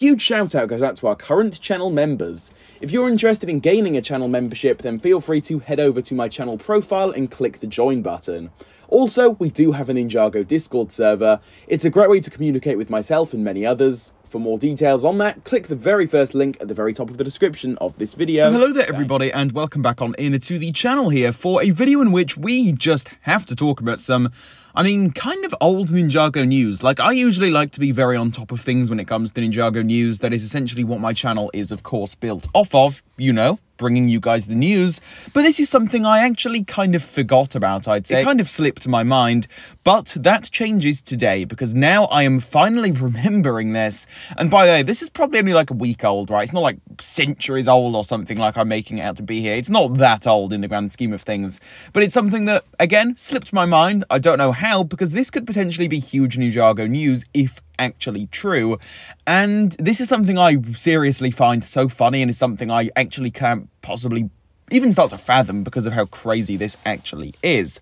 Huge shout out goes out to our current channel members. If you're interested in gaining a channel membership, then feel free to head over to my channel profile and click the join button. Also, we do have a Ninjago Discord server. It's a great way to communicate with myself and many others. For more details on that, click the very first link at the very top of the description of this video. So hello there everybody, and welcome back on in to the channel here for a video in which we just have to talk about some, kind of old Ninjago news. Like, I usually like to be very on top of things when it comes to Ninjago news. That is essentially what my channel is, of course, built off of, you know, bringing you guys the news. But this is something I actually kind of forgot about, I'd say. It kind of slipped my mind, but that changes today, because now I am finally remembering this. And by the way, this is probably only like a week old, right? It's not like centuries old or something like I'm making it out to be here. It's not that old in the grand scheme of things, but it's something that, again, slipped my mind. I don't know how, because this could potentially be huge Ninjago news if actually true, and this is something I seriously find so funny, and is something I actually can't possibly even start to fathom because of how crazy this actually is.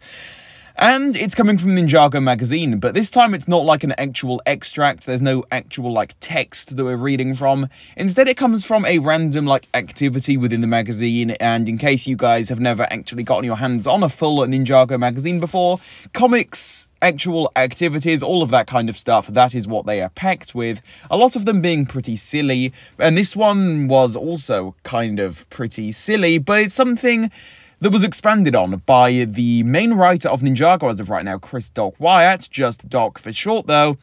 And it's coming from Ninjago magazine, but this time it's not like an actual extract. There's no actual like text that we're reading from. Instead, it comes from a random like activity within the magazine. And in case you guys have never actually gotten your hands on a full Ninjago magazine before, comics, actual activities, all of that kind of stuff, that is what they are packed with. A lot of them being pretty silly, and this one was also kind of pretty silly, but it's something that was expanded on by the main writer of Ninjago as of right now, Doc Wyatt, just Doc for short though.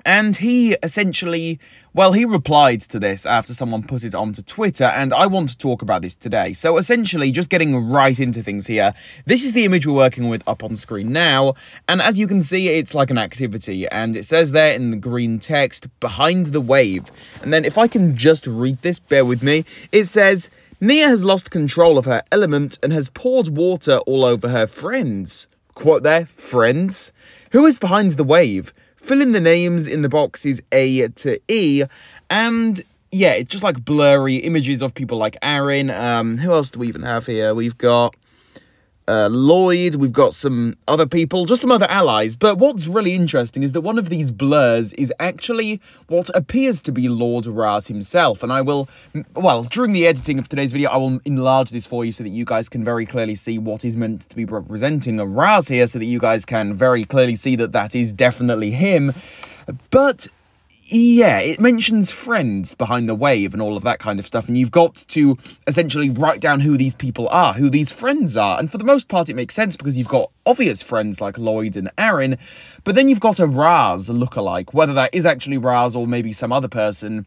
And he essentially, well, he replied to this after someone put it onto Twitter, and I want to talk about this today. So essentially, just getting right into things here, this is the image we're working with up on screen now, and as you can see, it's like an activity, and it says there in the green text, behind the wave. And then if I can just read this, bear with me, it says, Nia has lost control of her element and has poured water all over her friends. Quote there, friends? Who is behind the wave? Fill in the names in the boxes A to E, and yeah, it's just like blurry images of people like Aaron. Who else do we even have here? We've got Lloyd, we've got some other people, just some other allies. But what's really interesting is that one of these blurs is actually what appears to be Lord Raz himself. And I will, well, during the editing of today's video, I will enlarge this for you so that you guys can very clearly see what is meant to be representing a Raz here, so that you guys can very clearly see that that is definitely him. But yeah, it mentions friends behind the wave and all of that kind of stuff, and you've got to essentially write down who these people are, who these friends are, and for the most part it makes sense because you've got obvious friends like Lloyd and Aaron, but then you've got a Raz lookalike, whether that is actually Raz or maybe some other person.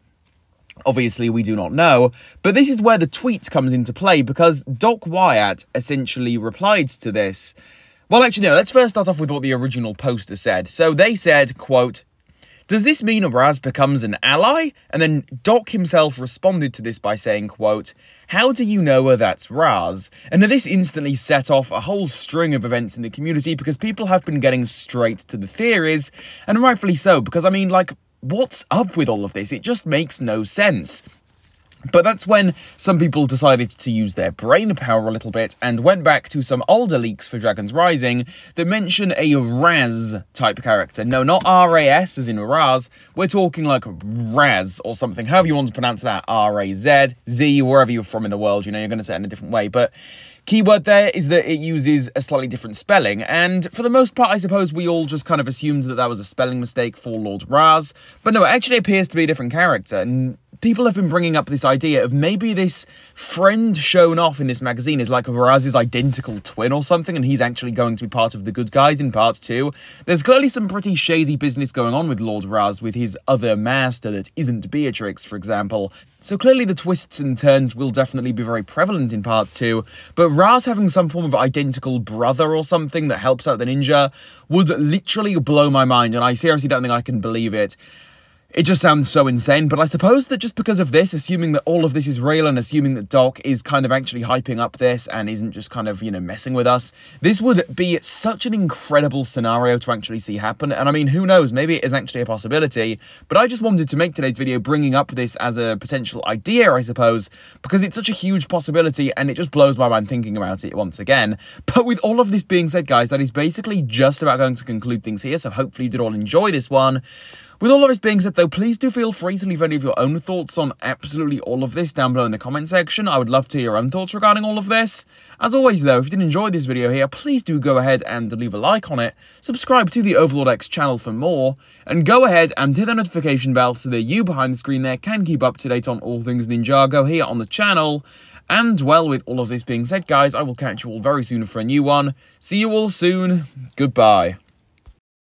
Obviously, we do not know, but this is where the tweet comes into play, because Doc Wyatt essentially replied to this. Well, actually, no, let's first start off with what the original poster said. So they said, quote, does this mean Raz becomes an ally? And then Doc himself responded to this by saying, quote, how do you know that's Raz? And this instantly set off a whole string of events in the community, because people have been getting straight to the theories, and rightfully so, because like, what's up with all of this? It just makes no sense. But that's when some people decided to use their brain power a little bit and went back to some older leaks for Dragon's Rising that mention a Raz type character. No, not R-A-S as in Raz. We're talking like Raz or something, however you want to pronounce that. R-A-Z, Z, wherever you're from in the world, you know, you're going to say it in a different way. But keyword there is that it uses a slightly different spelling, and for the most part, I suppose we all just kind of assumed that that was a spelling mistake for Lord Raz. But no, it actually appears to be a different character, and people have been bringing up this idea of maybe this friend shown off in this magazine is like Raz's identical twin or something, and he's actually going to be part of the good guys in part 2. There's clearly some pretty shady business going on with Lord Raz with his other master that isn't Beatrix, for example. So clearly the twists and turns will definitely be very prevalent in part 2, but Raz having some form of identical brother or something that helps out the ninja would literally blow my mind, and I seriously don't think I can believe it. It just sounds so insane, but I suppose that just because of this, assuming that all of this is real and assuming that Doc is kind of actually hyping up this and isn't just kind of, you know, messing with us, this would be such an incredible scenario to actually see happen. And I mean, who knows, maybe it is actually a possibility, but I just wanted to make today's video bringing up this as a potential idea, I suppose, because it's such a huge possibility and it just blows my mind thinking about it once again. But with all of this being said, guys, that is basically just about going to conclude things here, so hopefully you did all enjoy this one. With all of this being said though, please do feel free to leave any of your own thoughts on absolutely all of this down below in the comment section. I would love to hear your own thoughts regarding all of this. As always though, if you did enjoy this video here, please do go ahead and leave a like on it, subscribe to the Overlord X channel for more, and go ahead and hit the notification bell so that you behind the screen there can keep up to date on all things Ninjago here on the channel. And well, with all of this being said guys, I will catch you all very soon for a new one. See you all soon. Goodbye.